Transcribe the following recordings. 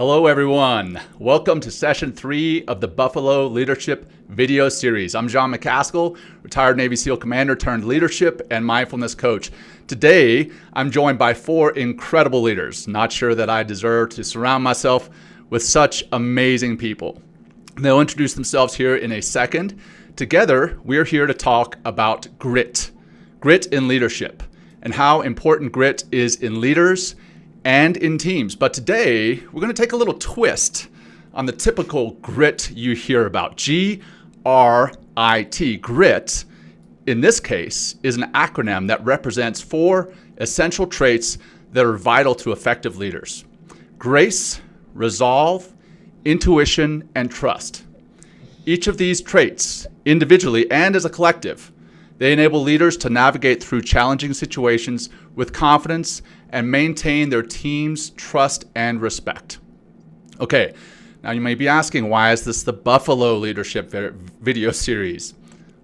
Hello everyone. Welcome to session 3 of the Buffalo Leadership video series. I'm Jon Macaskill, retired Navy SEAL commander turned leadership and mindfulness coach. Today, I'm joined by 4 incredible leaders. Not sure that I deserve to surround myself with such amazing people. They'll introduce themselves here in a second. Together, we're here to talk about grit in leadership, and how important grit is in leaders and in teams. But today, we're going to take a little twist on the typical grit you hear about. G.R.I.T. Grit, in this case, is an acronym that represents 4 essential traits that are vital to effective leaders: grace, resolve, intuition, and trust. Each of these traits, individually and as a collective, they enable leaders to navigate through challenging situations with confidence and maintain their team's trust and respect. Okay, now you may be asking, why is this the Buffalo Leadership video series?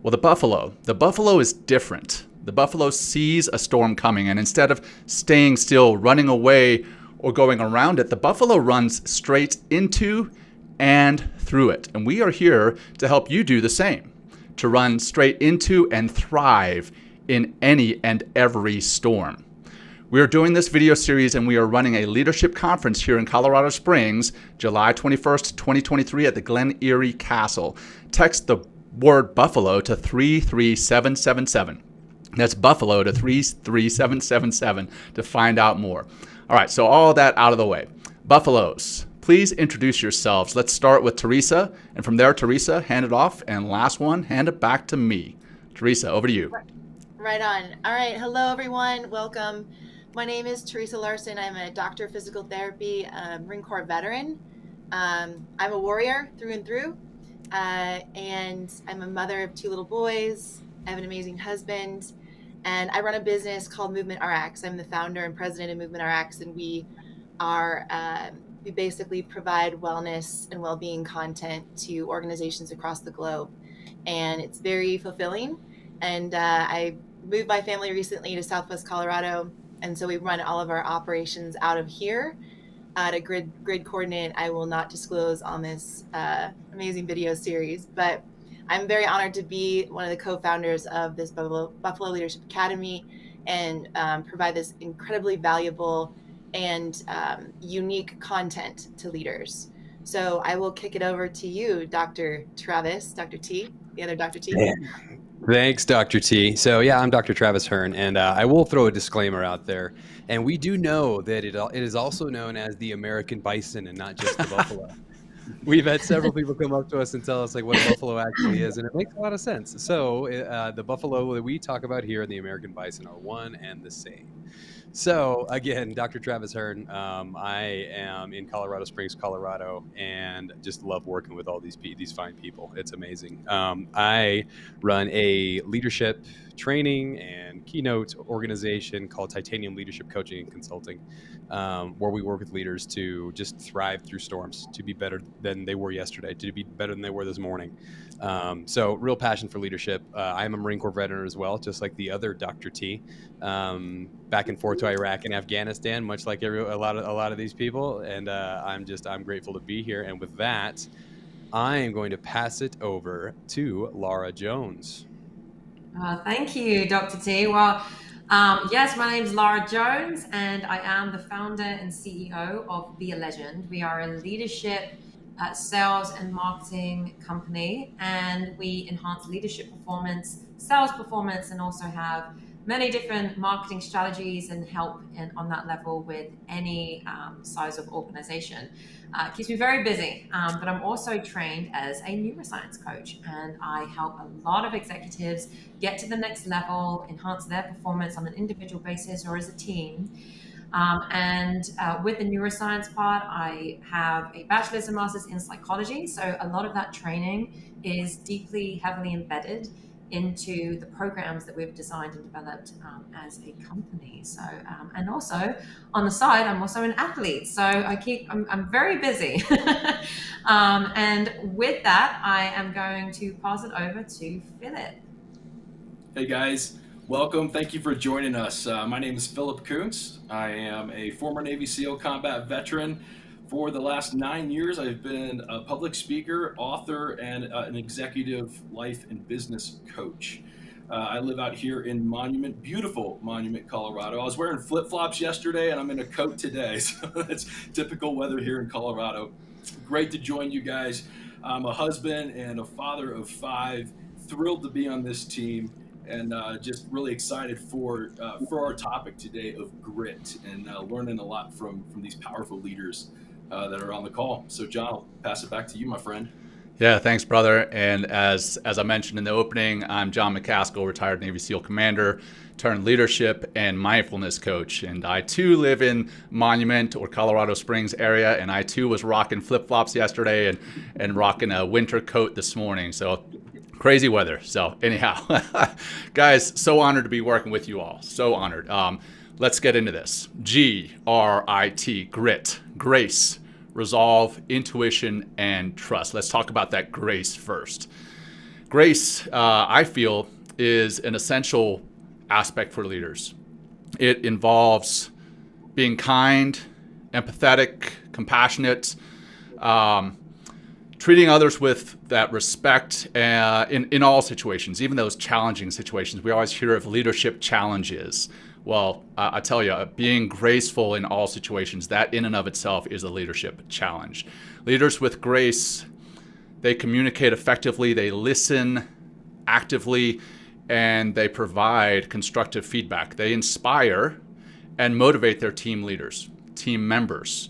Well, the buffalo is different. The buffalo sees a storm coming, and instead of staying still, running away, or going around it, the buffalo runs straight into and through it. And we are here to help you do the same, to run straight into and thrive in any and every storm. We are doing this video series, and we are running a leadership conference here in Colorado Springs, July 21st, 2023 at the Glen Erie Castle. Text the word Buffalo to 33777. That's Buffalo to 33777 to find out more. All right, so all that out of the way. Buffaloes, please introduce yourselves. Let's start with Theresa, and from there, Theresa, hand it off, and last one, hand it back to me. Theresa, over to you. Right on. All right, hello everyone, welcome. My name is Theresa Larson. I'm a doctor of physical therapy, Marine Corps veteran. I'm a warrior through and through, and I'm a mother of 2 little boys. I have an amazing husband, and I run a business called Movement RX. I'm the founder and president of Movement RX, and we basically provide wellness and well-being content to organizations across the globe, and it's very fulfilling. And I moved my family recently to Southwest Colorado, and so we run all of our operations out of here at a grid coordinate I will not disclose on this amazing video series. But I'm very honored to be one of the co-founders of this Buffalo Leadership Academy and provide this incredibly valuable and unique content to leaders. So I will kick it over to you, Dr. Travis, Dr. T, the other Dr. T. Thanks, Dr. T. So yeah, I'm Dr. Travis Hearne, and I will throw a disclaimer out there. And we do know that it is also known as the American bison and not just the buffalo. We've had several people come up to us and tell us like what a buffalo actually is, and it makes a lot of sense. So the buffalo that we talk about here and the American bison are one and the same. So again, Dr. Travis Hearne, I am in Colorado Springs, Colorado, and just love working with all these fine people. It's amazing. I run a leadership training and keynote organization called Titanium Leadership Coaching and Consulting, where we work with leaders to just thrive through storms, to be better than they were yesterday, to be better than they were this morning. So real passion for leadership. I'm a Marine Corps veteran as well, just like the other Dr. T. Back and forth to Iraq and Afghanistan, much like a lot of these people. And I'm grateful to be here. And with that, I am going to pass it over to Lara Jones. Thank you, Dr. T. Well, yes, my name is Lara Jones, and I am the founder and CEO of Be a Legend. We are a leadership sales and marketing company, and we enhance leadership performance, sales performance, and also have many different marketing strategies and help on that level with any size of organization. It keeps me very busy, but I'm also trained as a neuroscience coach, and I help a lot of executives get to the next level, enhance their performance on an individual basis or as a team. With the neuroscience part, I have a bachelor's and master's in psychology. So a lot of that training is deeply, heavily embedded into the programs that we've designed and developed as a company. So, and also on the side, I'm also an athlete. So I'm very busy. And with that, I am going to pass it over to Phillip. Hey guys, welcome. Thank you for joining us. My name is Phillip Koontz. I am a former Navy SEAL combat veteran, For the last 9 years, I've been a public speaker, author, and an executive life and business coach. I live out here in beautiful Monument, Colorado. I was wearing flip-flops yesterday and I'm in a coat today. So that's typical weather here in Colorado. Great to join you guys. I'm a husband and a father of 5, thrilled to be on this team, and just really excited for our topic today of grit, and learning a lot from these powerful leaders that are on the call. So John, I'll pass it back to you, my friend. Yeah, thanks, brother. And as I mentioned in the opening, I'm Jon Macaskill, retired Navy SEAL commander, turned leadership and mindfulness coach. And I too live in Monument or Colorado Springs area, and I too was rocking flip-flops yesterday and rocking a winter coat this morning. So crazy weather. So anyhow, guys, so honored to be working with you all. So honored. Let's get into this. G.R.I.T, grit, grace, resolve, intuition, and trust. Let's talk about that grace first. Grace, I feel, is an essential aspect for leaders. It involves being kind, empathetic, compassionate, treating others with that respect in all situations, even those challenging situations. We always hear of leadership challenges. Well, I tell you, being graceful in all situations, that in and of itself is a leadership challenge. Leaders with grace, they communicate effectively, they listen actively, and they provide constructive feedback. They inspire and motivate their team leaders, team members,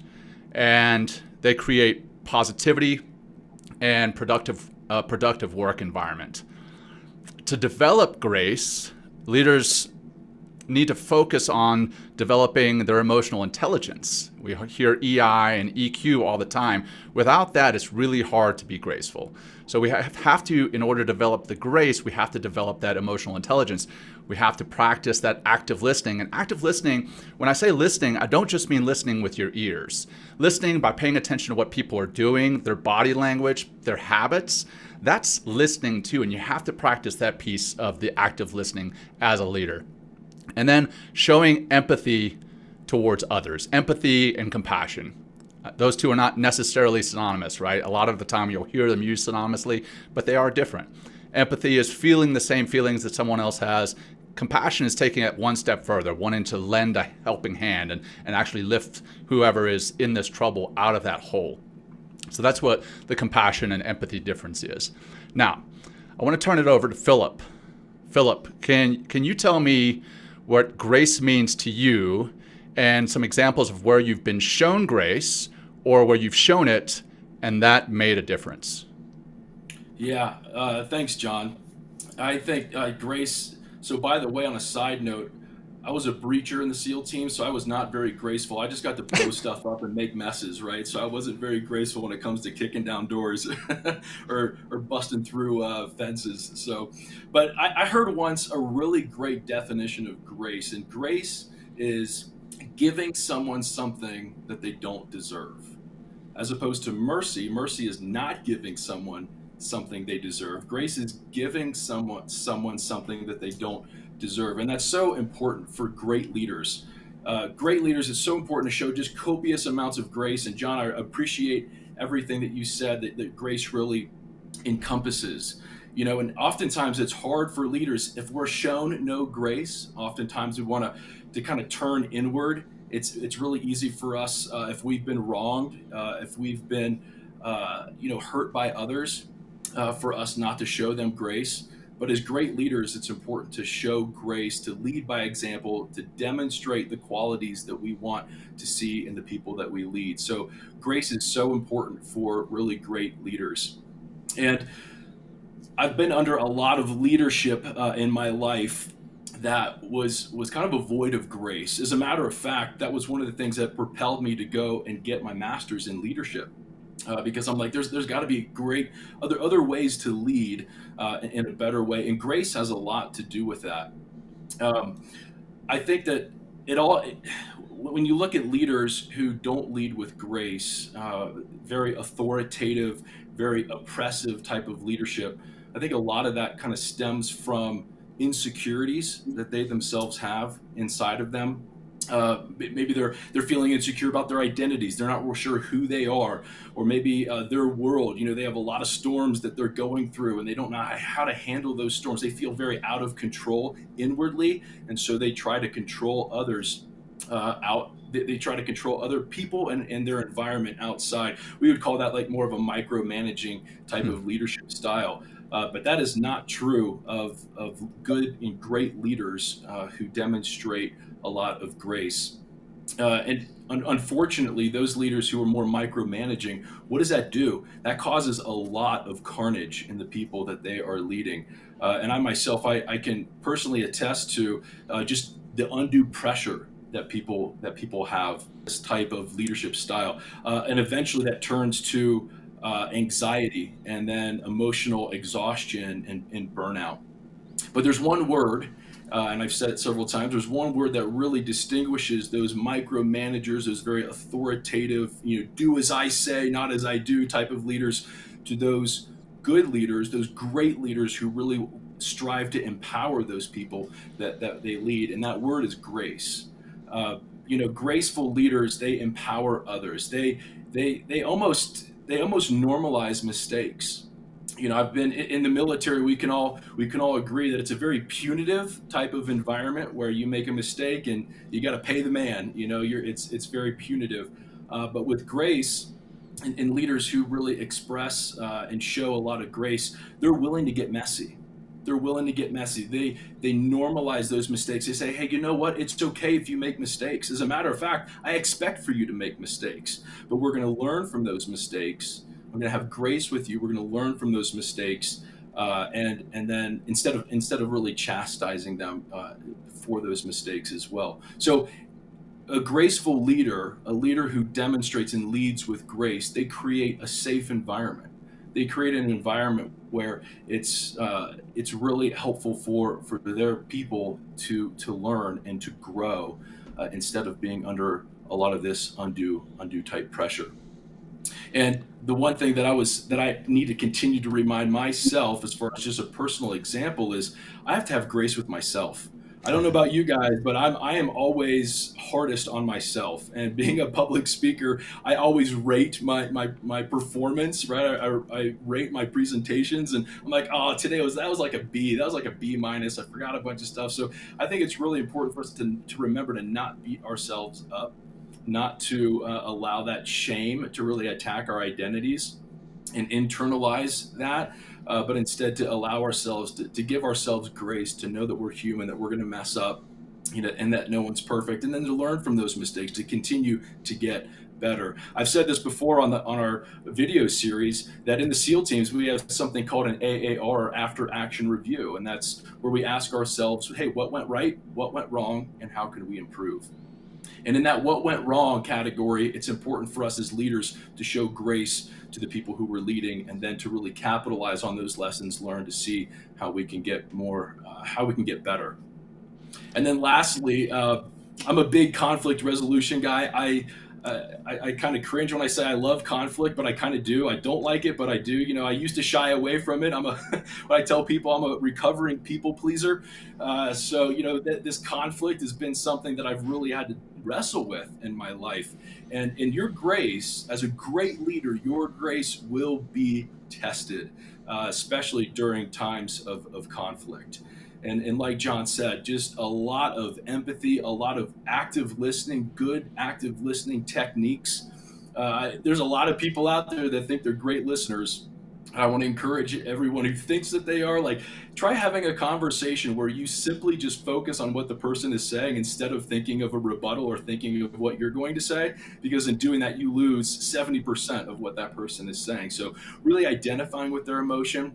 and they create positivity and productive work environment. To develop grace, leaders need to focus on developing their emotional intelligence. We hear EI and EQ all the time. Without that, it's really hard to be graceful. So we have to, in order to develop the grace, we have to develop that emotional intelligence. We have to practice that active listening. And active listening, when I say listening, I don't just mean listening with your ears. Listening by paying attention to what people are doing, their body language, their habits, that's listening too. And you have to practice that piece of the active listening as a leader. And then showing empathy towards others, empathy and compassion. Those two are not necessarily synonymous, right? A lot of the time you'll hear them used synonymously, but they are different. Empathy is feeling the same feelings that someone else has. Compassion is taking it one step further, wanting to lend a helping hand and actually lift whoever is in this trouble out of that hole. So that's what the compassion and empathy difference is. Now, I want to turn it over to Phillip. Phillip, can you tell me what grace means to you and some examples of where you've been shown grace or where you've shown it and that made a difference? Yeah, thanks, John. I think grace, so by the way, on a side note, I was a breacher in the SEAL team, so I was not very graceful. I just got to blow stuff up and make messes, right? So I wasn't very graceful when it comes to kicking down doors or busting through fences. So, but I heard once a really great definition of grace, and grace is giving someone something that they don't deserve. As opposed to mercy, mercy is not giving someone something they deserve. Grace is giving someone something that they don't deserve. And that's so important for great leaders. Great leaders, it's so important to show just copious amounts of grace. And John, I appreciate everything that you said that grace really encompasses. You know, and oftentimes it's hard for leaders if we're shown no grace. Oftentimes we want to kind of turn inward. It's really easy for us if we've been wronged, if we've been hurt by others, for us not to show them grace. But as great leaders, it's important to show grace, to lead by example, to demonstrate the qualities that we want to see in the people that we lead. So grace is so important for really great leaders. And I've been under a lot of leadership in my life that was kind of a void of grace. As a matter of fact, that was one of the things that propelled me to go and get my master's in leadership. Because I'm like, there's got to be great other ways to lead in a better way, and grace has a lot to do with that. I think that when you look at leaders who don't lead with grace, very authoritative, very oppressive type of leadership, I think a lot of that kind of stems from insecurities that they themselves have inside of them. Maybe they're feeling insecure about their identities. They're not real sure who they are, or maybe their world. They have a lot of storms that they're going through, and they don't know how to handle those storms. They feel very out of control inwardly, and so they try to control others out. They try to control other people and their environment outside. We would call that like more of a micromanaging type of leadership style. But that is not true of good and great leaders who demonstrate a lot of grace. Unfortunately, those leaders who are more micromanaging, what does that do? That causes a lot of carnage in the people that they are leading. And I myself, I can personally attest to just the undue pressure that people have this type of leadership style, and eventually that turns to anxiety and then emotional exhaustion and burnout. But there's one word, and I've said it several times, there's one word that really distinguishes those micromanagers, those very authoritative, do as I say, not as I do type of leaders, to those good leaders, those great leaders who really strive to empower those people that they lead. And that word is grace. Graceful leaders, they empower others. They almost normalize mistakes. I've been in the military. We can all agree that it's a very punitive type of environment where you make a mistake and you got to pay the man. It's very punitive. But with grace and leaders who really express and show a lot of grace, they're willing to get messy. They're willing to get messy. They normalize those mistakes. They say, hey, you know what? It's okay if you make mistakes. As a matter of fact, I expect for you to make mistakes, but we're going to learn from those mistakes. I'm going to have grace with you. We're going to learn from those mistakes, and then instead of really chastising them for those mistakes as well. So a graceful leader, a leader who demonstrates and leads with grace, they create a safe environment. They create an environment where it's really helpful for their people to learn and to grow instead of being under a lot of this undue type pressure. And the one thing that I need to continue to remind myself, as far as just a personal example, is I have to have grace with myself. I don't know about you guys, but I am always hardest on myself. And being a public speaker, I always rate my performance, right? I rate my presentations, and I'm like, oh, today that was like a B. That was like a B minus. I forgot a bunch of stuff. So I think it's really important for us to remember to not beat ourselves up, not to allow that shame to really attack our identities and internalize that. But instead to allow ourselves to give ourselves grace, to know that we're human, that we're going to mess up, and that no one's perfect, and then to learn from those mistakes, to continue to get better. I've said this before on our video series, that in the SEAL teams we have something called an AAR, after action review, and that's where we ask ourselves, hey, what went right, what went wrong, and how can we improve? And in that what went wrong category, it's important for us as leaders to show grace to the people who we're leading, and then to really capitalize on those lessons learned to see how we can get better. And then lastly, I'm a big conflict resolution guy. I kind of cringe when I say I love conflict, but I kind of do. I don't like it, but I do. I used to shy away from it. When I tell people I'm a recovering people pleaser. So this conflict has been something that I've really had to wrestle with in my life. And in your grace, as a great leader, your grace will be tested, especially during times of conflict. And like Jon said, just a lot of empathy, a lot of active listening, good active listening techniques. There's a lot of people out there that think they're great listeners. I want to encourage everyone who thinks that they are, try having a conversation where you simply just focus on what the person is saying instead of thinking of a rebuttal or thinking of what you're going to say, because in doing that, you lose 70% of what that person is saying. So really identifying with their emotion,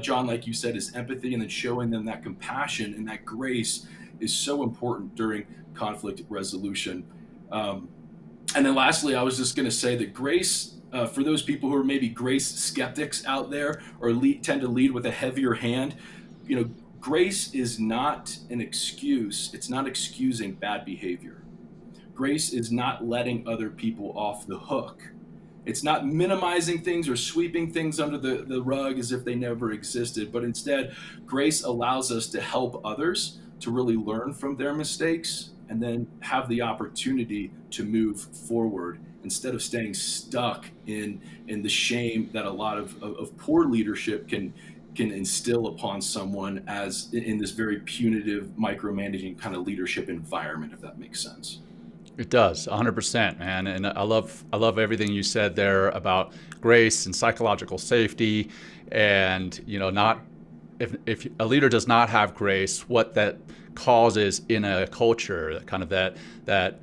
Jon, like you said, is empathy, and then showing them that compassion and that grace is so important during conflict resolution. And then lastly, I was just going to say that grace, for those people who are maybe grace skeptics out there, or tend to lead with a heavier hand, grace is not an excuse. It's not excusing bad behavior. Grace is not letting other people off the hook. It's not minimizing things or sweeping things under the rug as if they never existed, but instead, grace allows us to help others to really learn from their mistakes, and then have the opportunity to move forward instead of staying stuck in the shame that a lot of poor leadership can instill upon someone as in this very punitive, micromanaging kind of leadership environment, if that makes sense. It does, 100%, man. And I love everything you said there about grace and psychological safety, and not if a leader does not have grace, what that causes in a culture, kind of that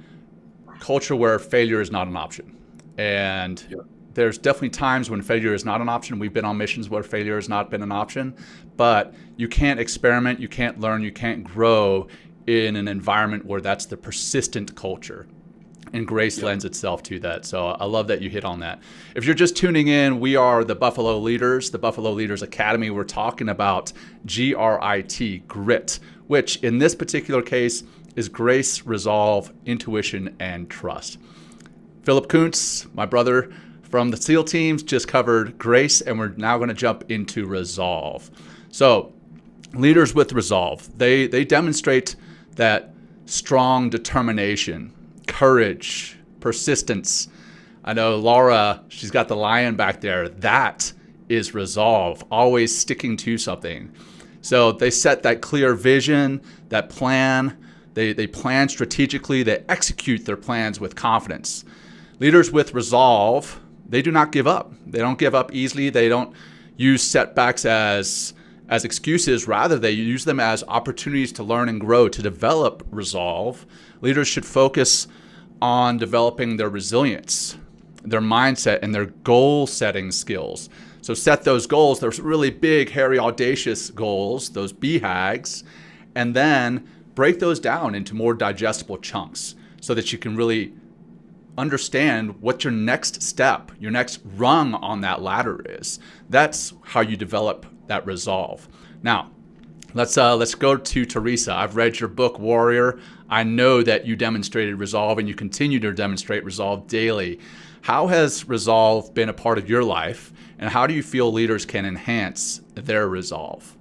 culture where failure is not an option. And Yeah. there's definitely times when failure is not an option. We've been on missions where failure has not been an option, but you can't experiment, you can't learn, you can't grow in an environment where that's the persistent culture. And grace lends itself to that. So I love that you hit on that. If you're just tuning in, we are the Buffalo Leaders, the Buffalo Leaders Academy. We're talking about G.R.I.T, grit, which in this particular case is grace, resolve, intuition, and trust. Phillip Koontz, my brother from the SEAL teams, just covered grace, and we're now going to jump into resolve. So leaders with resolve, they demonstrate that strong determination, courage, persistence. I know Lara, she's got the lion back there. That is resolve, always sticking to something. So they set that clear vision, that plan. They plan strategically. They execute their plans with confidence. Leaders with resolve, they do not give up. They don't give up easily. They don't use setbacks as excuses. Rather, they use them as opportunities to learn and grow, to develop resolve. Leaders should focus on developing their resilience, their mindset, and their goal-setting skills. So set those goals, those really big, hairy, audacious goals, those BHAGs, and then break those down into more digestible chunks so that you can really understand what your next step, your next rung on that ladder is. That's how you develop that resolve. Now, let's go to Theresa. I've read your book, Warrior. I know that you demonstrated resolve and you continue to demonstrate resolve daily. How has resolve been a part of your life, and how do you feel leaders can enhance their resolve?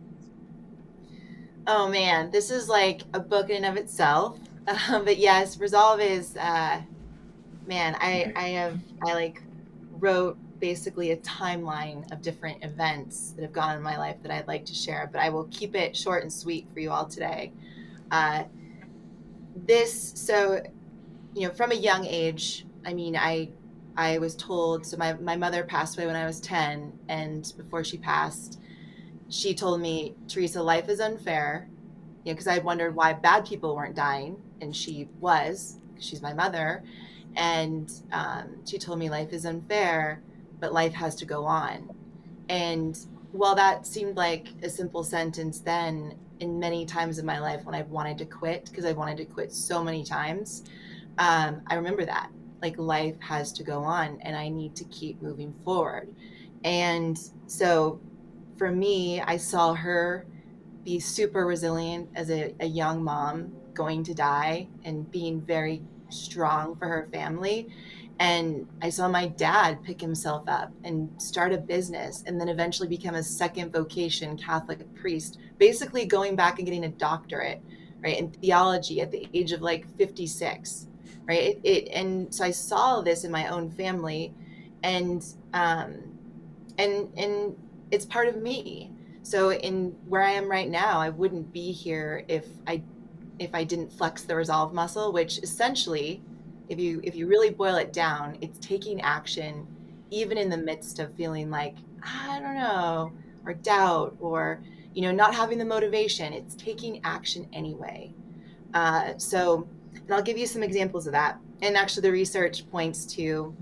Oh man, this is like a book in and of itself. But yes, resolve is, man, I wrote basically a timeline of different events that have gone in my life that I'd like to share, but I will keep it short and sweet for you all today. From a young age, I mean, I was told, so my mother passed away when I was 10, and before she passed, she told me, Theresa, life is unfair, because I wondered why bad people weren't dying, and she was, because she's my mother, and she told me life is unfair, but life has to go on. And while that seemed like a simple sentence then, in many times in my life when I've wanted to quit, because I wanted to quit so many times, I remember that. Like, life has to go on and I need to keep moving forward. And so for me, I saw her be super resilient as a young mom going to die and being very strong for her family. And I saw my dad pick himself up and start a business and then eventually become a second vocation Catholic priest, basically going back and getting a doctorate, right, in theology at the age of like 56. Right. And so I saw this in my own family, and it's part of me. So in where I am right now, I wouldn't be here if I didn't flex the resolve muscle, which essentially, if you really boil it down, it's taking action, even in the midst of feeling like, I don't know, or doubt, or, not having the motivation. It's taking action anyway. And I'll give you some examples of that. And actually, the research points to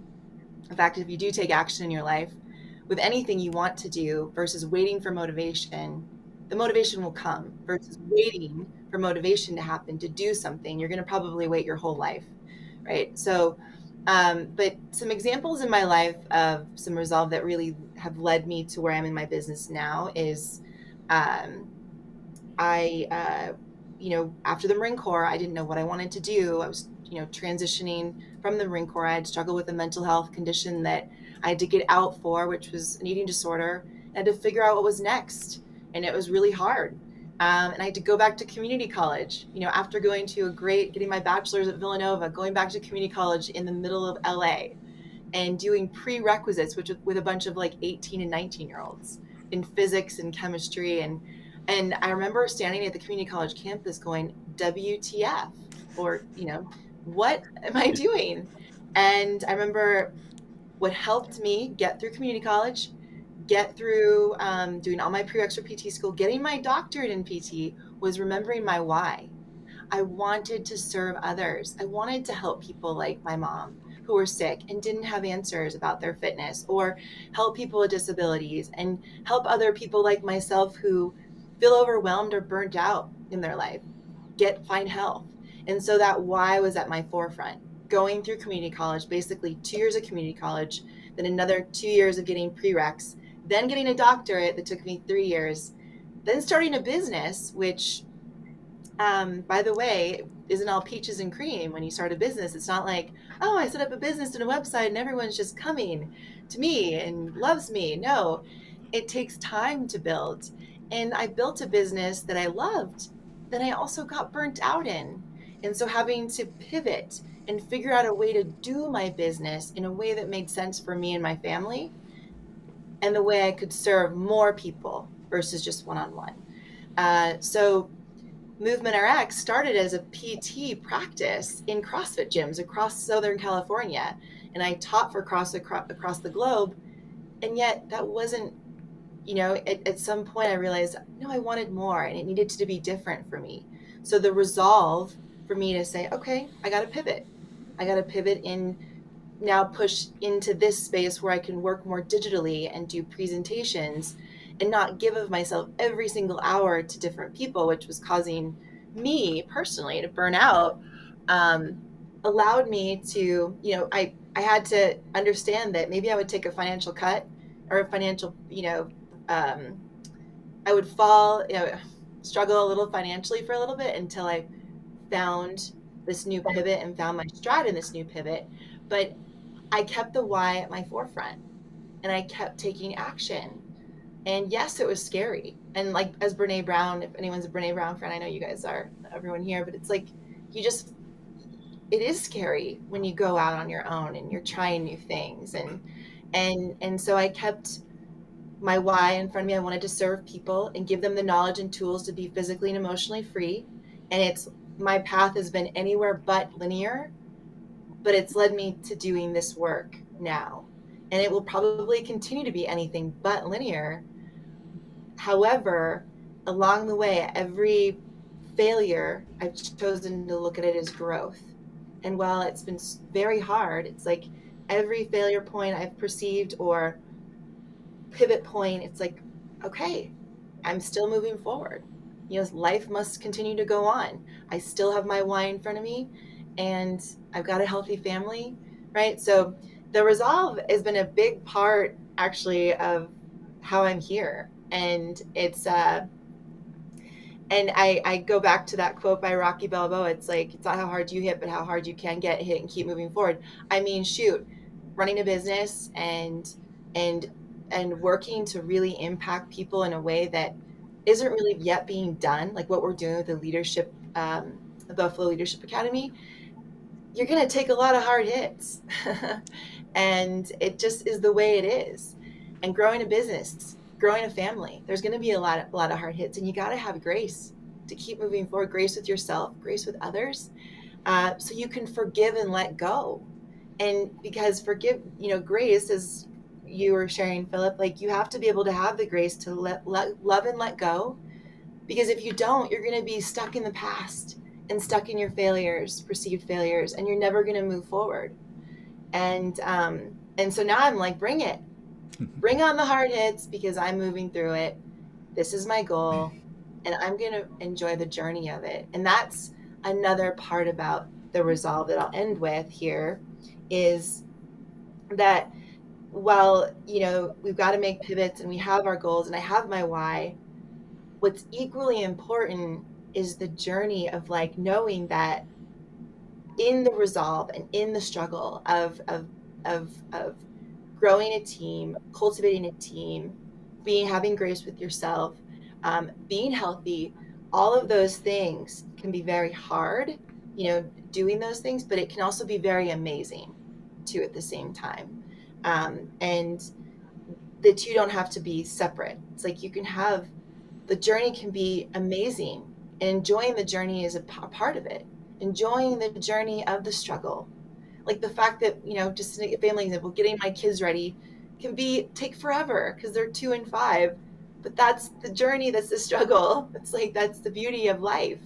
the fact that if you do take action in your life with anything you want to do versus waiting for motivation, the motivation will come, versus waiting for motivation to happen to do something. You're going to probably wait your whole life, right? So, but some examples in my life of some resolve that really have led me to where I'm in my business now is after the Marine Corps, I didn't know what I wanted to do. I was, transitioning from the Marine Corps. I had struggled with a mental health condition that I had to get out for, which was an eating disorder. I had to figure out what was next. And it was really hard. And I had to go back to community college, after getting my bachelor's at Villanova, going back to community college in the middle of LA and doing prerequisites, which with a bunch of like 18 and 19-year-olds in physics and chemistry. And I remember standing at the community college campus going, WTF, or, what am I doing? And I remember what helped me get through community college, get through doing all my prereqs for PT school, getting my doctorate in PT, was remembering my why. I wanted to serve others. I wanted to help people like my mom who were sick and didn't have answers about their fitness, or help people with disabilities and help other people like myself who feel overwhelmed or burnt out in their life find health. And so that why was at my forefront. Going through community college, basically 2 years of community college, then another 2 years of getting prereqs, then getting a doctorate that took me 3 years, then starting a business, which, by the way, isn't all peaches and cream when you start a business. It's not like, oh, I set up a business and a website and everyone's just coming to me and loves me. No, it takes time to build. And I built a business that I loved, that I also got burnt out in. And so having to pivot and figure out a way to do my business in a way that made sense for me and my family, and the way I could serve more people versus just one-on-one. So Movement RX started as a PT practice in CrossFit gyms across Southern California. And I taught for CrossFit across the globe. And yet that wasn't, at some point I realized, no, I wanted more and it needed to be different for me. So the resolve for me to say, okay, I got to pivot. I got to pivot in now, push into this space where I can work more digitally and do presentations and not give of myself every single hour to different people, which was causing me personally to burn out, allowed me to, I had to understand that maybe I would take a financial cut or a financial, I would struggle a little financially for a little bit until I found this new pivot and found my stride in this new pivot. But I kept the why at my forefront and I kept taking action. And yes, it was scary. And like, as Brene Brown, if anyone's a Brene Brown fan, I know you guys are, everyone here, but it's like, it is scary when you go out on your own and you're trying new things. And so I kept my why in front of me. I wanted to serve people and give them the knowledge and tools to be physically and emotionally free. And my path has been anywhere but linear, but it's led me to doing this work now. And it will probably continue to be anything but linear. However, along the way, every failure, I've chosen to look at it as growth. And while it's been very hard, it's like every failure point I've perceived or pivot point, it's like, okay, I'm still moving forward. Life must continue to go on. I still have my why in front of me and I've got a healthy family, right? So the resolve has been a big part actually of how I'm here. And it's, and I go back to that quote by Rocky Balboa. It's like, it's not how hard you hit, but how hard you can get hit and keep moving forward. I mean, shoot, running a business and working to really impact people in a way that isn't really yet being done, like what we're doing with the leadership, the Buffalo Leadership Academy, you're going to take a lot of hard hits. And it just is the way it is. And growing a business, growing a family, there's going to be a lot of hard hits, and you got to have grace to keep moving forward, grace with yourself, grace with others, so you can forgive and let go. And because grace, as you were sharing, Philip, like, you have to be able to have the grace to love and let go, because if you don't, you're going to be stuck in the past and stuck in your failures, perceived failures, and you're never going to move forward. And so now I'm like, bring it. Bring on the hard hits, because I'm moving through it. This is my goal, and I'm going to enjoy the journey of it. And that's another part about the resolve that I'll end with here, is that while, we've got to make pivots and we have our goals and I have my why, what's equally important is the journey of like knowing that in the resolve and in the struggle of growing a team, cultivating a team, having grace with yourself, being healthy, all of those things can be very hard, doing those things, but it can also be very amazing too at the same time. And the two don't have to be separate. It's like the journey can be amazing, and enjoying the journey is a part of it. Enjoying the journey of the struggle. Like the fact that, just a family example, getting my kids ready can take forever because they're 2 and 5, but that's the journey. That's the struggle. It's like, that's the beauty of life.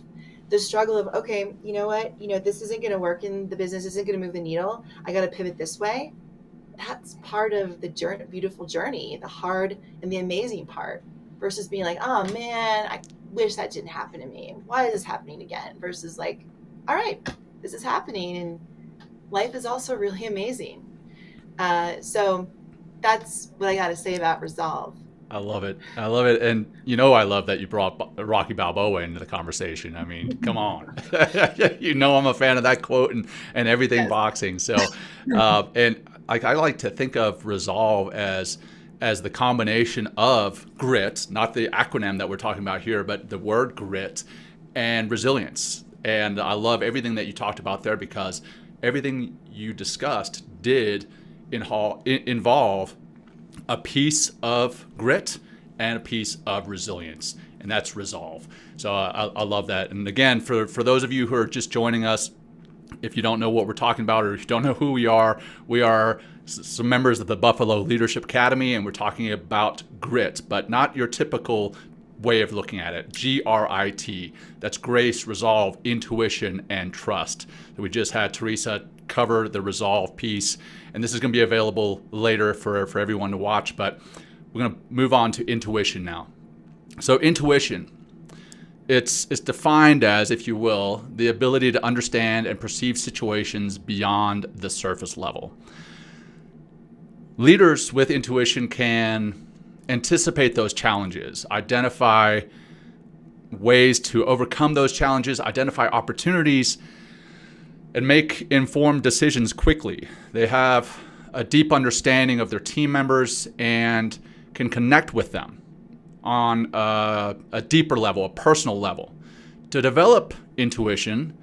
The struggle of, okay, you know what, this isn't going to work and the business isn't going to move the needle. I got to pivot this way. That's part of the journey, beautiful journey, the hard and the amazing part, versus being like, oh man, I wish that didn't happen to me. Why is this happening again? Versus like, all right, this is happening and life is also really amazing. So that's what I got to say about resolve. I love it. I love it. And I love that you brought Rocky Balboa into the conversation. I mean, come on. I'm a fan of that quote and everything Yes. boxing. So, and I like to think of resolve as the combination of grit, not the acronym that we're talking about here, but the word grit, and resilience. And I love everything that you talked about there, because everything you discussed did involve a piece of grit and a piece of resilience, and that's resolve. So I love that. And again, for those of you who are just joining us, if you don't know what we're talking about, or if you don't know who we are some members of the Buffalo Leadership Academy, and we're talking about grit, but not your typical way of looking at it. G.R.I.T. That's grace, resolve, intuition, and trust. So we just had Theresa cover the resolve piece, and this is going to be available later for everyone to watch, but we're going to move on to intuition now. So intuition, it's defined as, if you will, the ability to understand and perceive situations beyond the surface level. Leaders with intuition can anticipate those challenges, identify ways to overcome those challenges, identify opportunities, and make informed decisions quickly. They have a deep understanding of their team members and can connect with them on a deeper level, a personal level. To develop intuition,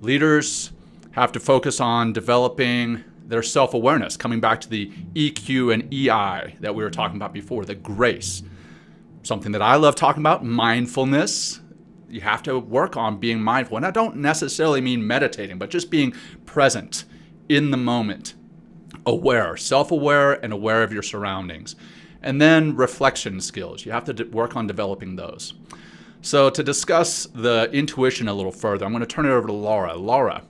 leaders have to focus on developing their self-awareness, coming back to the EQ and EI that we were talking about before, the grace. Something that I love talking about, mindfulness. You have to work on being mindful. And I don't necessarily mean meditating, but just being present in the moment, aware, self-aware, and aware of your surroundings. And then reflection skills. You have to work on developing those. So to discuss the intuition a little further, I'm going to turn it over to Lara. Lara,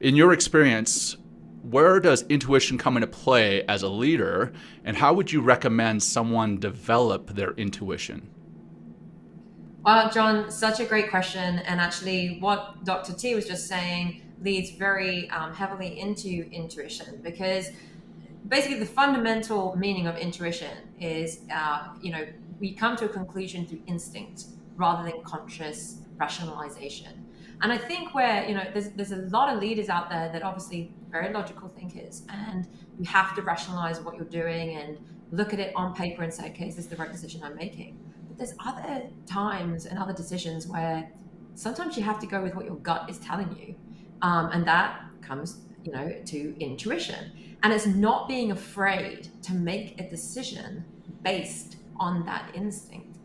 in your experience, where does intuition come into play as a leader, and how would you recommend someone develop their intuition? Well, John, such a great question. And actually what Dr. T was just saying leads very heavily into intuition, because basically the fundamental meaning of intuition is, we come to a conclusion through instinct rather than conscious rationalization. And I think where, there's a lot of leaders out there that obviously very logical thinkers, and you have to rationalize what you're doing and look at it on paper and say, okay, is this the right decision I'm making? But there's other times and other decisions where sometimes you have to go with what your gut is telling you. And that comes, to intuition. And it's not being afraid to make a decision based on that instinct.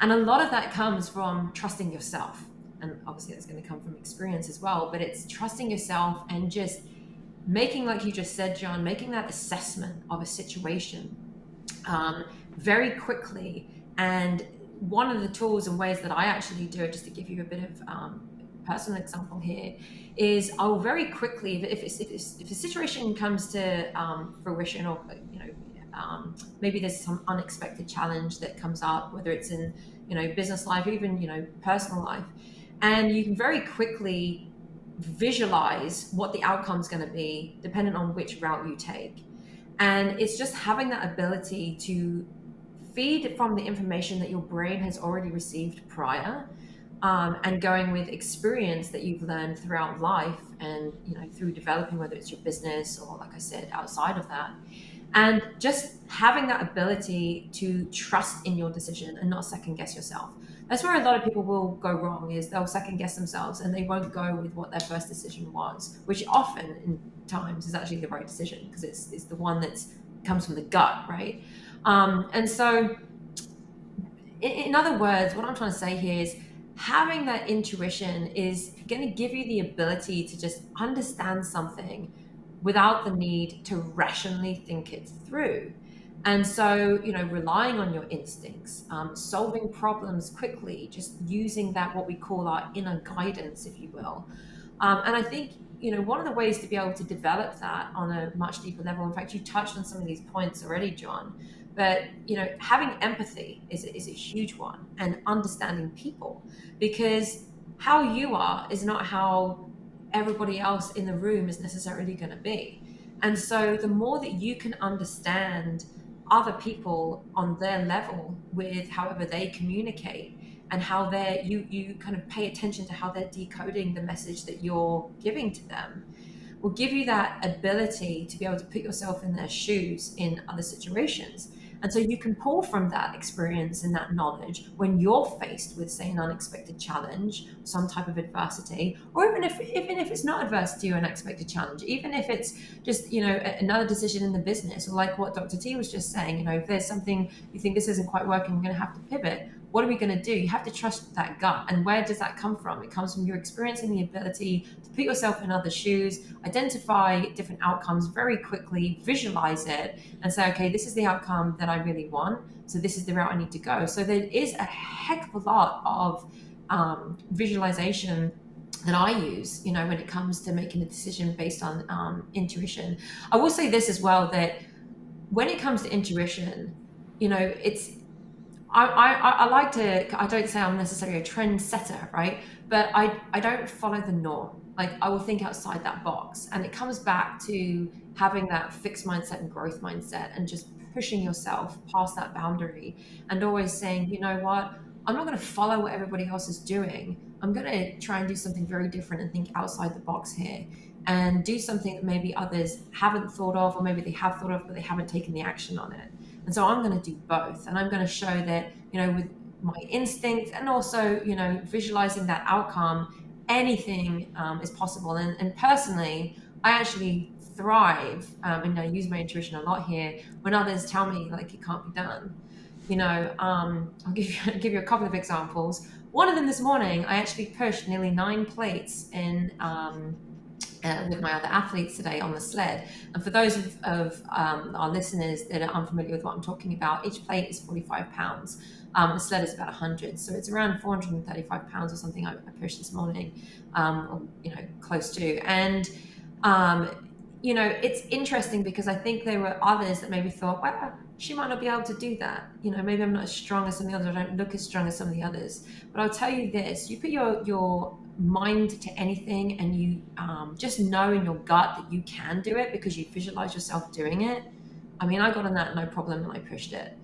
And a lot of that comes from trusting yourself. And obviously that's going to come from experience as well, but it's trusting yourself and just making, like you just said, John, making that assessment of a situation very quickly. And one of the tools and ways that I actually do it, just to give you a bit of personal example here, is I'll very quickly, if a situation comes to fruition, or maybe there's some unexpected challenge that comes up, whether it's in business life, even personal life, and you can very quickly visualize what the outcome's going to be depending on which route you take. And it's just having that ability to feed from the information that your brain has already received prior, and going with experience that you've learned throughout life and through developing, whether it's your business or, like I said, outside of that. And just having that ability to trust in your decision and not second guess yourself. That's where a lot of people will go wrong, is they'll second guess themselves and they won't go with what their first decision was, which often in times is actually the right decision, because it's the one that comes from the gut, right? And so in other words, what I'm trying to say here is having that intuition is going to give you the ability to just understand something without the need to rationally think it through. And so, relying on your instincts, solving problems quickly, just using that, what we call our inner guidance, if you will. And I think, one of the ways to be able to develop that on a much deeper level, in fact, you touched on some of these points already, Jon, but, having empathy is a huge one, and understanding people, because how you are is not how everybody else in the room is necessarily going to be. And so the more that you can understand other people on their level with however they communicate, and how you kind of pay attention to how they're decoding the message that you're giving to them, will give you that ability to be able to put yourself in their shoes in other situations. And so you can pull from that experience and that knowledge when you're faced with, say, an unexpected challenge, some type of adversity, or even if it's not adversity or an unexpected challenge, even if it's just, another decision in the business, or like what Dr. T was just saying, if there's something you think this isn't quite working, we're going to have to pivot. What are we going to do? You have to trust that gut. And where does that come from? It comes from your experience and the ability to put yourself in other shoes, identify different outcomes very quickly, visualize it, and say, okay, this is the outcome that I really want, so this is the route I need to go. So there is a heck of a lot of visualization that I use, when it comes to making a decision based on intuition. I will say this as well, that when it comes to intuition, it's, I like to, I don't say I'm necessarily a trendsetter, right? But I don't follow the norm. Like, I will think outside that box. And it comes back to having that fixed mindset and growth mindset, and just pushing yourself past that boundary, and always saying, you know what, I'm not going to follow what everybody else is doing. I'm going to try and do something very different and think outside the box here, and do something that maybe others haven't thought of, or maybe they have thought of, but they haven't taken the action on it. And so I'm going to do both. And I'm going to show that, with my instinct, and also, visualizing that outcome, anything is possible. And personally, I actually thrive, and I use my intuition a lot here, when others tell me, like, it can't be done. I'll give you a couple of examples. One of them this morning, I actually pushed nearly 9 plates in with my other athletes today on the sled. And for those of our listeners that are unfamiliar with what I'm talking about, each plate is 45 pounds. The sled is about 100, so it's around 435 pounds or something I pushed this morning, close to. And it's interesting, because I think there were others that maybe thought, well, she might not be able to do that. Maybe I'm not as strong as some of the others. I don't look as strong as some of the others. But I'll tell you this: you put your mind to anything, and you just know in your gut that you can do it because you visualize yourself doing it. I mean, I got on that no problem, and I pushed it.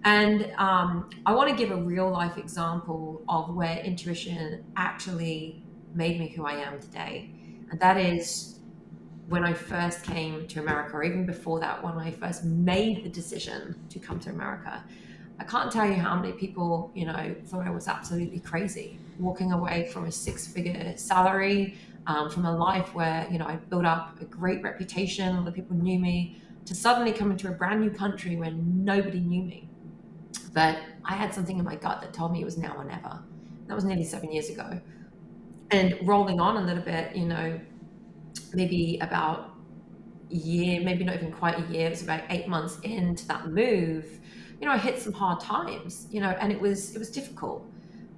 And I want to give a real life example of where intuition actually made me who I am today. And that is when I first came to America, or even before that, when I first made the decision to come to America. I can't tell you how many people, thought I was absolutely crazy, walking away from a 6-figure salary, from a life where, I built up a great reputation, a lot of people knew me, to suddenly come into a brand new country where nobody knew me. But I had something in my gut that told me it was now or never. That was nearly 7 years ago. And rolling on a little bit, maybe about a year, maybe not even quite a year, it was about 8 months into that move, I hit some hard times, and it was difficult.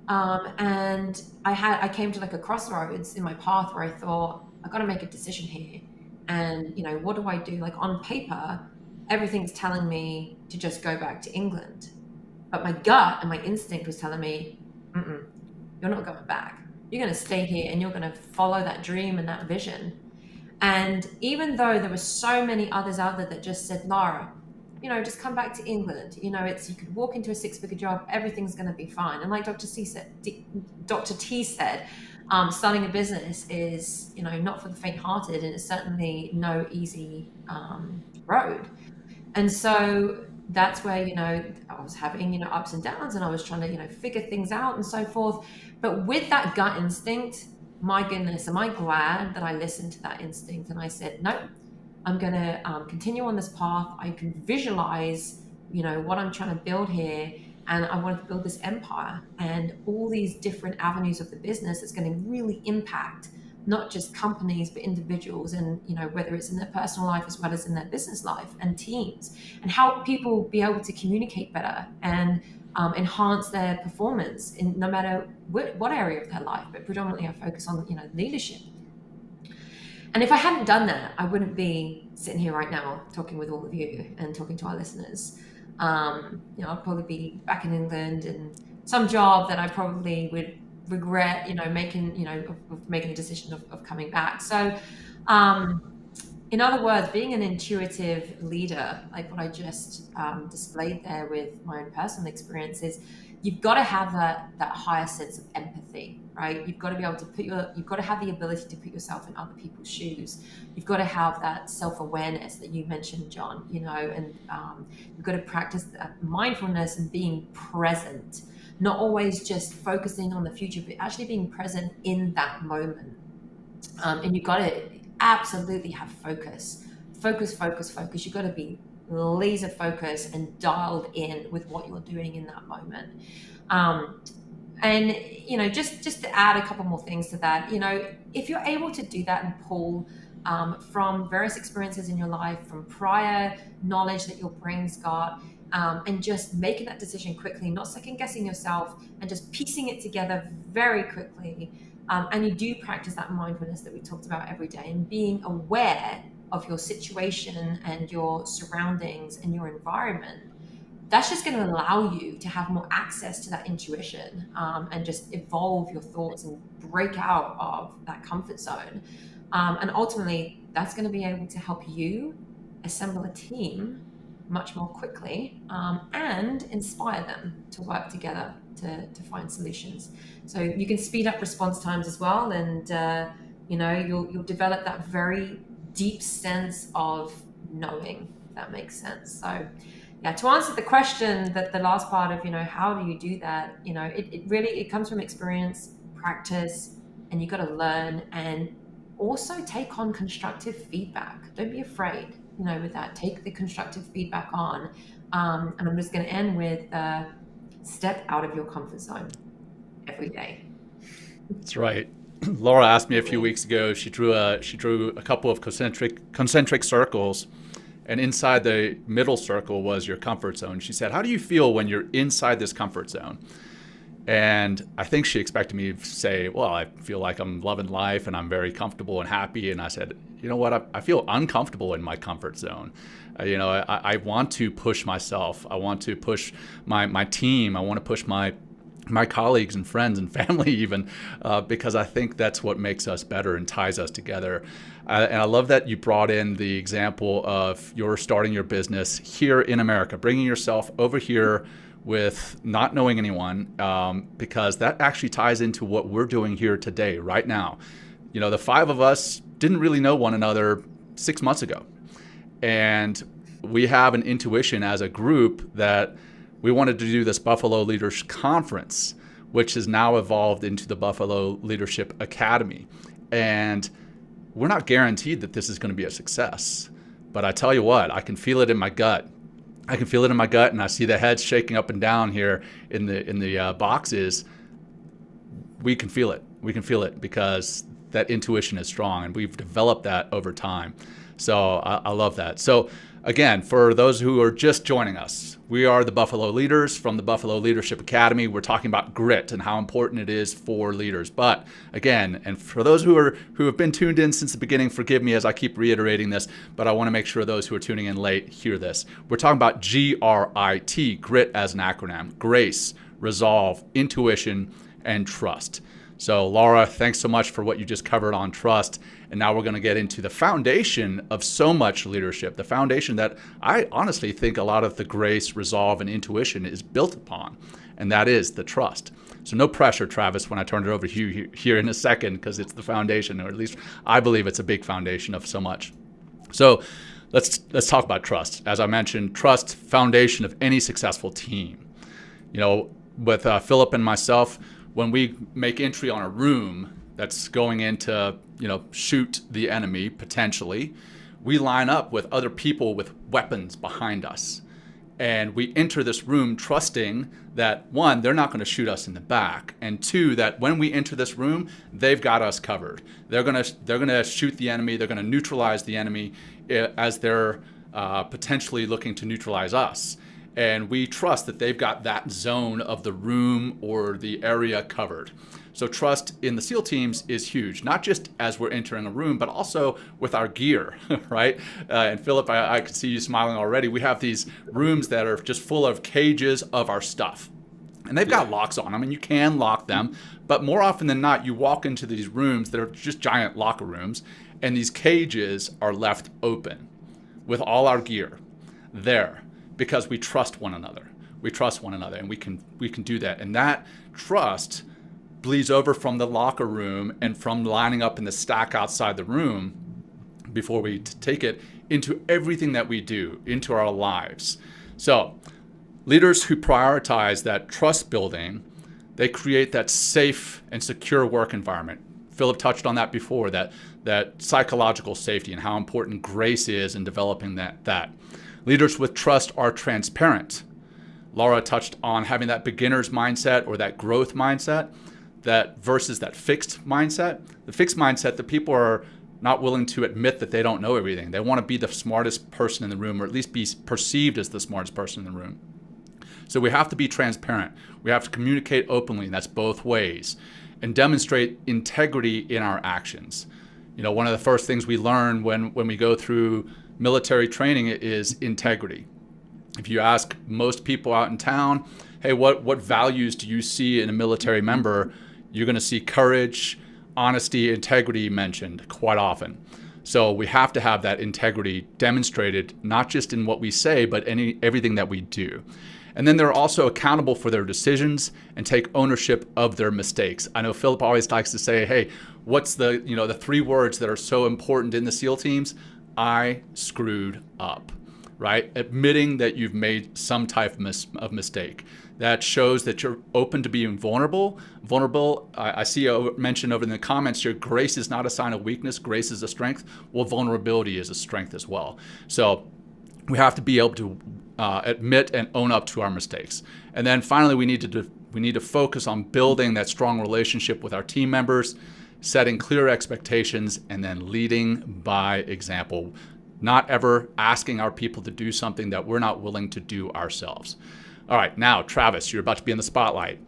And I came to like a crossroads in my path where I thought, I got to make a decision here. And, what do I do? Like, on paper, everything's telling me to just go back to England. But my gut and my instinct was telling me, you're not going back. You're going to stay here, and you're going to follow that dream and that vision. And even though there were so many others out there that just said, Lara, just come back to England. You could walk into a 6-figure job, everything's going to be fine. And like Dr. T said, starting a business is, not for the faint-hearted, and it's certainly no easy road. And so that's where, I was having, ups and downs, and I was trying to, figure things out and so forth. But with that gut instinct, my goodness, am I glad that I listened to that instinct and I said, no, I'm going to continue on this path. I can visualize, what I'm trying to build here. And I wanted to build this empire and all these different avenues of the business that's going to really impact not just companies, but individuals, and, whether it's in their personal life as well as in their business life, and teams, and help people be able to communicate better and enhance their performance in no matter what area of their life, but predominantly I focus on, leadership. And if I hadn't done that, I wouldn't be sitting here right now talking with all of you and talking to our listeners. I'd probably be back in England in some job that I probably would regret, making a decision of coming back. So, in other words, being an intuitive leader, like what I just displayed there with my own personal experiences, you've got to have that higher sense of empathy, right? You've got to be able to you've got to have the ability to put yourself in other people's shoes. You've got to have that self-awareness that you mentioned, John, and you've got to practice that mindfulness and being present, not always just focusing on the future, but actually being present in that moment. And you've got to absolutely have focus. You've got to be laser focused and dialed in with what you're doing in that moment. And, just to add a couple more things to that, if you're able to do that and pull from various experiences in your life, from prior knowledge that your brain's got, and just making that decision quickly, not second guessing yourself, and just piecing it together very quickly. And you do practice that mindfulness that we talked about every day, and being aware of your situation and your surroundings and your environment. That's just going to allow you to have more access to that intuition, and just evolve your thoughts and break out of that comfort zone. And ultimately, that's going to be able to help you assemble a team much more quickly, and inspire them to work together to find solutions. So you can speed up response times as well, and you'll develop that very deep sense of knowing, if that makes sense. So yeah, to answer the question, that the last part of how do you do that, it really comes from experience, practice, and you got to learn, and also take on constructive feedback. Don't be afraid. With that, take the constructive feedback on. And I'm just going to end with step out of your comfort zone every day. That's right. Laura asked me a few weeks ago. She drew a couple of concentric circles, and inside the middle circle was your comfort zone. She said, "How do you feel when you're inside this comfort zone?" And I think she expected me to say, well, I feel like I'm loving life and I'm very comfortable and happy. And I said, you know what? I feel uncomfortable in my comfort zone. I want to push myself. I want to push my team. I want to push my colleagues and friends and family even, because I think that's what makes us better and ties us together. And I love that you brought in the example of you're starting your business here in America, bringing yourself over here with not knowing anyone, because that actually ties into what we're doing here today, right now. The five of us didn't really know one another 6 months ago. And we have an intuition as a group that we wanted to do this Buffalo Leaders Conference, which has now evolved into the Buffalo Leadership Academy. And we're not guaranteed that this is going to be a success. But I tell you what, I can feel it in my gut. And I see the heads shaking up and down here in the boxes. We can feel it because that intuition is strong, and we've developed that over time. So I love that. So again, for those who are just joining us, we are the Buffalo Leaders from the Buffalo Leadership Academy. We're talking about grit and how important it is for leaders. But again, and for those who have been tuned in since the beginning, forgive me as I keep reiterating this, but I want to make sure those who are tuning in late hear this. We're talking about G.R.I.T, grit as an acronym: grace, resolve, intuition, and trust. So Lara, thanks so much for what you just covered on trust. And now we're going to get into the foundation of so much leadership, the foundation that I honestly think a lot of the grace, resolve, and intuition is built upon, and that is the trust. So no pressure, Travis, when I turn it over to you here in a second, because it's the foundation, or at least I believe it's a big foundation of so much. So let's talk about trust. As I mentioned, trust, foundation of any successful team. With Philip and myself, when we make entry on a room that's going into, shoot the enemy potentially, we line up with other people with weapons behind us. And we enter this room trusting that, one, they're not going to shoot us in the back, and two, that when we enter this room, they've got us covered. They're going to shoot the enemy. They're going to neutralize the enemy as they're potentially looking to neutralize us. And we trust that they've got that zone of the room or the area covered. So trust in the SEAL teams is huge, not just as we're entering a room, but also with our gear, right? And Philip, I can see you smiling already. We have these rooms that are just full of cages of our stuff. And they've got locks on them, and you can lock them. But more often than not, you walk into these rooms that are just giant locker rooms, and these cages are left open with all our gear there because we trust one another. We trust one another, and we can do that. And that trust bleeds over from the locker room and from lining up in the stack outside the room before we take it into everything that we do, into our lives. So leaders who prioritize that trust building, they create that safe and secure work environment. Philip touched on that before, that psychological safety and how important grace is in developing that. Leaders with trust are transparent. Lara touched on having that beginner's mindset or that growth mindset, that versus that fixed mindset. The fixed mindset, the people are not willing to admit that they don't know everything. They want to be the smartest person in the room, or at least be perceived as the smartest person in the room. So we have to be transparent. We have to communicate openly, and that's both ways, and demonstrate integrity in our actions. One of the first things we learn when we go through military training is integrity. If you ask most people out in town, hey, what values do you see in a military member? You're going to see courage, honesty, integrity mentioned quite often. So we have to have that integrity demonstrated, not just in what we say, but everything that we do. And then they're also accountable for their decisions and take ownership of their mistakes. I know Philip always likes to say, hey, what's the 3 words that are so important in the SEAL teams? I screwed up, right? Admitting that you've made some type of mistake. That shows that you're open to being vulnerable. I see mentioned over in the comments here, grace is not a sign of weakness, grace is a strength. Well, vulnerability is a strength as well. So we have to be able to admit and own up to our mistakes. And then finally, we need to focus on building that strong relationship with our team members, setting clear expectations, and then leading by example. Not ever asking our people to do something that we're not willing to do ourselves. All right, now, Travis, you're about to be in the spotlight.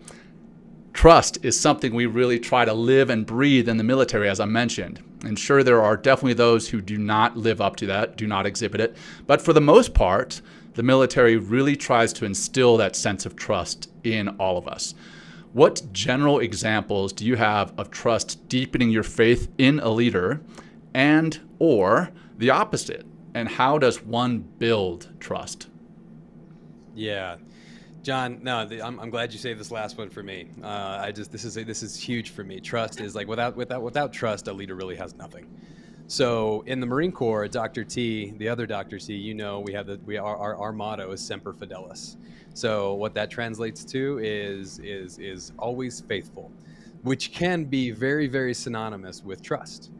Trust is something we really try to live and breathe in the military, as I mentioned. And sure, there are definitely those who do not live up to that, do not exhibit it. But for the most part, the military really tries to instill that sense of trust in all of us. What general examples do you have of trust deepening your faith in a leader, and or the opposite? And how does one build trust? Yeah, John, no, I'm glad you saved this last one for me. This is huge for me. Trust is like without trust, a leader really has nothing. So in the Marine Corps, Dr. T, the other Dr. T, our motto is Semper Fidelis. So what that translates to is always faithful, which can be very, very synonymous with trust.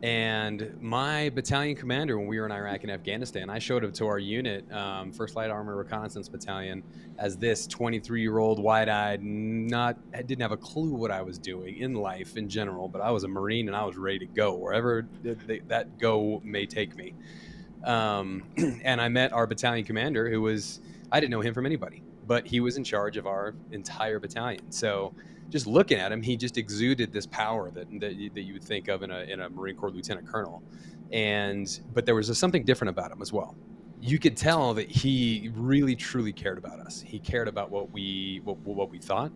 And my battalion commander, when we were in Iraq and Afghanistan, I showed up to our unit, 1st Light Armor Reconnaissance Battalion, as this 23-year-old, wide-eyed, didn't have a clue what I was doing in life in general, but I was a Marine and I was ready to go wherever that go may take me. And I met our battalion commander, I didn't know him from anybody, but he was in charge of our entire battalion. So just looking at him, he just exuded this power that you would think of in a Marine Corps lieutenant colonel. But there was something different about him as well. You could tell that he really truly cared about us. He cared about what we thought.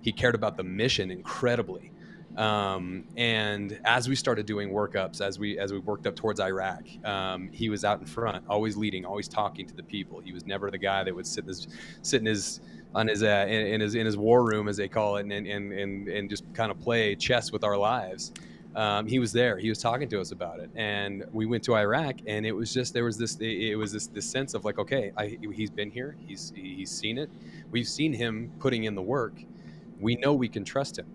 He cared about the mission incredibly. And as we started doing workups, as we worked up towards Iraq, he was out in front, always leading, always talking to the people. He was never the guy that would sit in his war room, as they call it, and just kind of play chess with our lives. He was there. He was talking to us about it, and we went to Iraq, and it was just this sense of like, okay, he's been here, he's seen it, we've seen him putting in the work, we know we can trust him.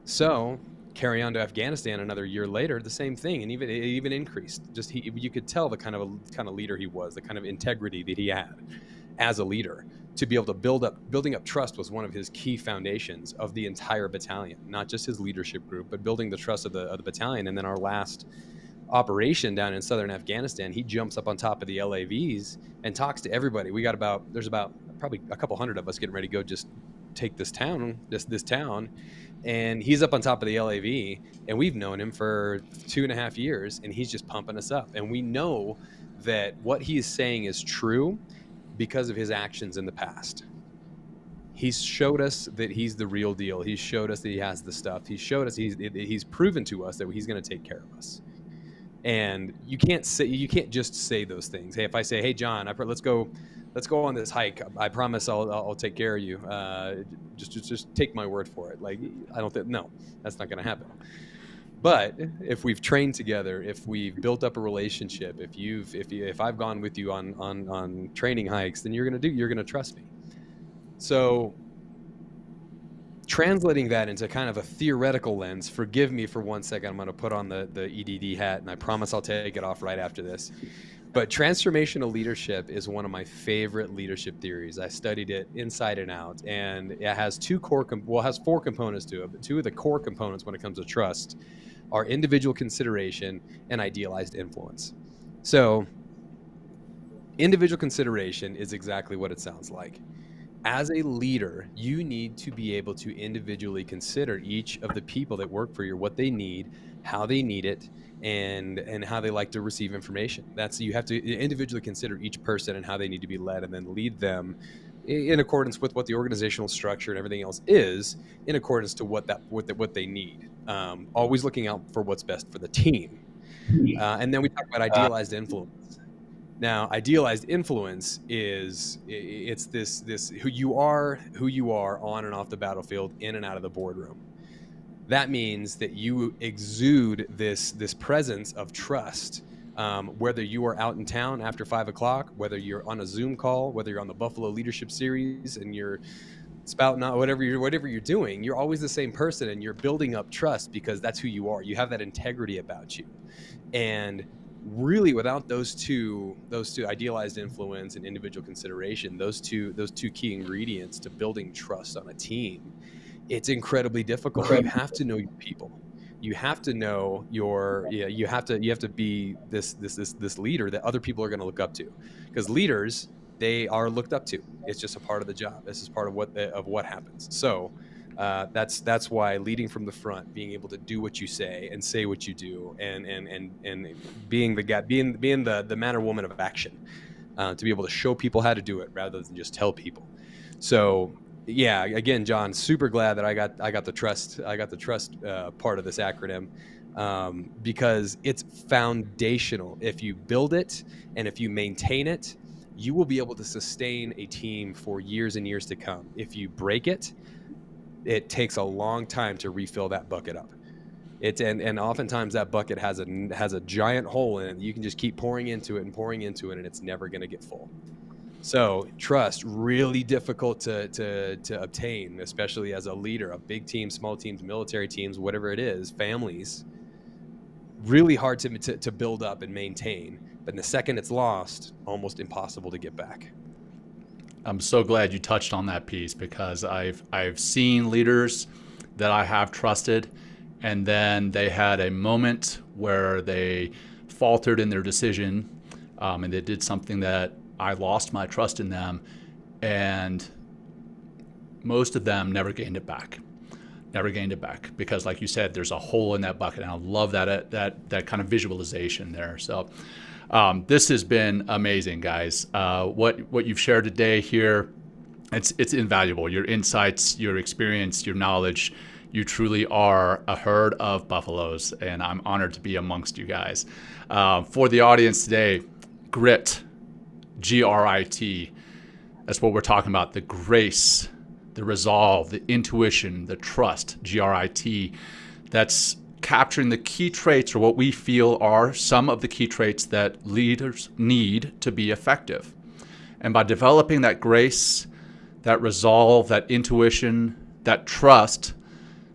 So carry on to Afghanistan another year later, the same thing, and it even increased. Just you could tell the kind of leader he was, the kind of integrity that he had as a leader. To be able to building up trust was one of his key foundations of the entire battalion, not just his leadership group, but building the trust of the battalion. And then our last operation down in southern Afghanistan, he jumps up on top of the LAVs and talks to everybody. There's about probably a couple hundred of us getting ready to go just take this town, and he's up on top of the LAV, and we've known him for 2.5 years, and he's just pumping us up. And we know that what he is saying is true because of his actions in the past. He's showed us that he's the real deal. He's showed us that he has the stuff. He's showed us he's proven to us that he's going to take care of us. And you can't just say those things. Hey, if I say, hey John, let's go on this hike, I promise I'll take care of you. Just take my word for it. Like, no, that's not going to happen. But if we've trained together, if we've built up a relationship, if I've gone with you on training hikes, then you're going to trust me. So translating that into kind of a theoretical lens, forgive me for 1 second, I'm going to put on the EDD hat, and I promise I'll take it off right after this. But transformational leadership is one of my favorite leadership theories. I studied it inside and out, and it has has 4 components to it, but 2 of the core components when it comes to trust are individual consideration and idealized influence. So individual consideration is exactly what it sounds like. As a leader, you need to be able to individually consider each of the people that work for you, what they need, how they need it, and how they like to receive information. You have to individually consider each person and how they need to be led, and then lead them in accordance with what the organizational structure and everything else is, in accordance to what they need. Always looking out for what's best for the team. And then we talk about idealized influence. Now, idealized influence it's this who you are on and off the battlefield, in and out of the boardroom. That means that you exude this presence of trust, whether you are out in town after 5 o'clock, whether you're on a Zoom call, whether you're on the Buffalo Leadership Series and you're spouting out whatever you're doing, you're always the same person, and you're building up trust because that's who you are. You have that integrity about you. And really, without those two idealized influence and individual consideration, those two key ingredients to building trust on a team, it's incredibly difficult. You have to know your people. You have to know you have to be this leader that other people are going to look up to, because leaders, they are looked up to. It's just a part of the job. This is part of what happens. So that's why leading from the front, being able to do what you say and say what you do, and being the guy, being the man or woman of action, to be able to show people how to do it rather than just tell people. So yeah, again, John, super glad that I got the trust part of this acronym, because it's foundational. If you build it and if you maintain it, you will be able to sustain a team for years and years to come. If you break it, it takes a long time to refill that bucket up. And oftentimes that bucket has a giant hole in it. You can just keep pouring into it, and it's never going to get full. So trust, really difficult to obtain, especially as a leader of big teams, small teams, military teams, whatever it is, families. Really hard to build up and maintain. But in the second it's lost, almost impossible to get back. I'm so glad you touched on that piece, because I've seen leaders that I have trusted, and then they had a moment where they faltered in their decision, and they did something that I lost my trust in them, and most of them never gained it back. Because, like you said, there's a hole in that bucket, and I love that kind of visualization there. So this has been amazing, guys. What you've shared today here, it's invaluable. Your insights, your experience, your knowledge. You truly are a herd of buffaloes, and I'm honored to be amongst you guys. For the audience today, grit, G.R.I.T. That's what we're talking about. The grace, the resolve, the intuition, the trust, G.R.I.T. That's capturing the key traits, or what we feel are some of the key traits that leaders need to be effective. And by developing that grace, that resolve, that intuition, that trust,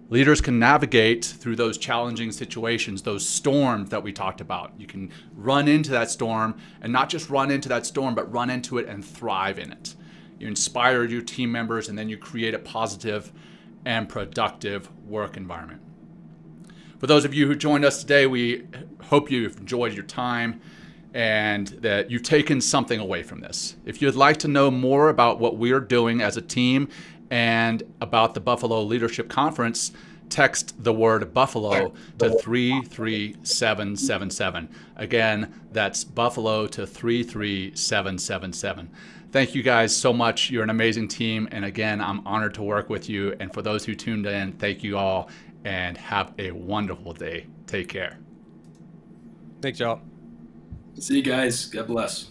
leaders can navigate through those challenging situations, those storms that we talked about. You can run into that storm, and not just run into that storm, but run into it and thrive in it. You inspire your team members, and then you create a positive and productive work environment. For those of you who joined us today, we hope you've enjoyed your time and that you've taken something away from this. If you'd like to know more about what we're doing as a team and about the Buffalo Leadership Conference, text the word Buffalo to 33777. Again, that's Buffalo to 33777. Thank you guys so much. You're an amazing team. And again, I'm honored to work with you. And for those who tuned in, thank you all and have a wonderful day. Take care. Thanks, y'all. See you guys. God bless.